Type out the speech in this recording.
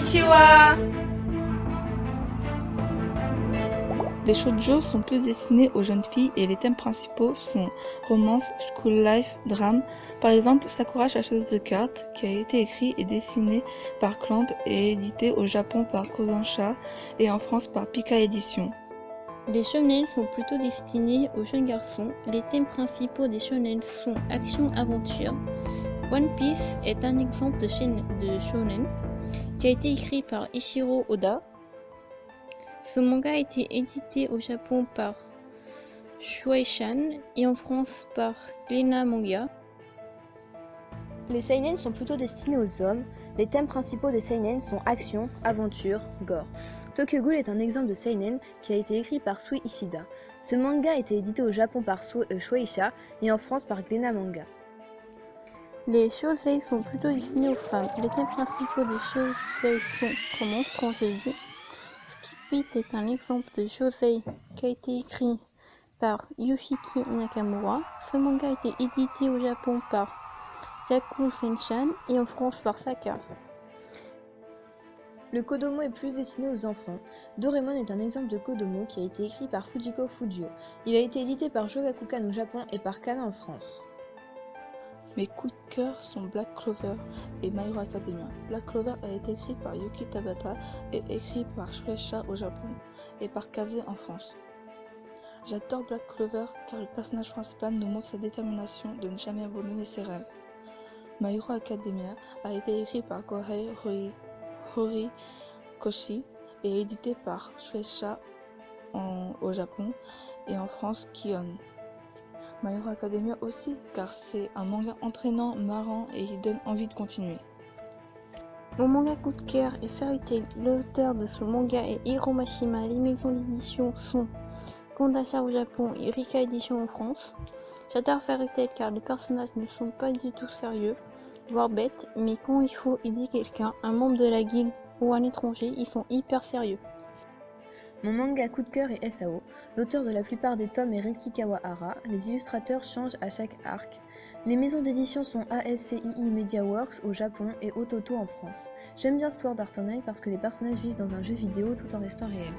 Konnichiwa! Les shoujo sont plus destinés aux jeunes filles et les thèmes principaux sont romance, school life, drame. Par exemple, Sakura chasseuse de cartes, qui a été écrit et dessiné par Clamp et édité au Japon par Kodansha et en France par Pika Éditions. Les shonen sont plutôt destinés aux jeunes garçons. Les thèmes principaux des shonen sont action-aventure. One Piece est un exemple de shonen qui a été écrit par Ishiro Oda. Ce manga a été édité au Japon par Shueisha et en France par Glénat Manga. Les seinen sont plutôt destinés aux hommes. Les thèmes principaux des seinen sont action, aventure, gore. Tokyo Ghoul est un exemple de seinen qui a été écrit par Sui Ishida. Ce manga a été édité au Japon par Shueisha et en France par Glénat Manga. Les shosei sont plutôt destinés aux femmes. Les thèmes principaux des shosei sont, comme on dit, Skip It est un exemple de shosei qui a été écrit par Yoshiki Nakamura. Ce manga a été édité au Japon par Yaku Senshan et en France par Saka. Le kodomo est plus destiné aux enfants. Doraemon est un exemple de kodomo qui a été écrit par Fujiko Fujio. Il a été édité par Shogakukan au Japon et par Kana en France. Mes coups de cœur sont Black Clover et My Hero Academia. Black Clover a été écrit par Yuki Tabata et écrit par Shueisha au Japon et par Kaze en France. J'adore Black Clover car le personnage principal nous montre sa détermination de ne jamais abandonner ses rêves. My Hero Academia a été écrit par Kohei Horikoshi et édité par Shueisha au Japon et en France Kion. My Hero Academia aussi, car c'est un manga entraînant, marrant et qui donne envie de continuer. Mon manga coup de cœur est Fairy Tail. L'auteur de ce manga est Hiro Mashima. Les maisons d'édition sont Kondasha au Japon et Rika Édition en France. J'adore Fairy Tail car les personnages ne sont pas du tout sérieux, voire bêtes, mais quand il faut aider quelqu'un, un membre de la guilde ou un étranger, ils sont hyper sérieux. Mon manga coup de cœur est SAO. L'auteur de la plupart des tomes est Riki Kawahara. Les illustrateurs changent à chaque arc. Les maisons d'édition sont ASCII Media Works au Japon et Ototo en France. J'aime bien Sword Art Online parce que les personnages vivent dans un jeu vidéo tout en restant réels.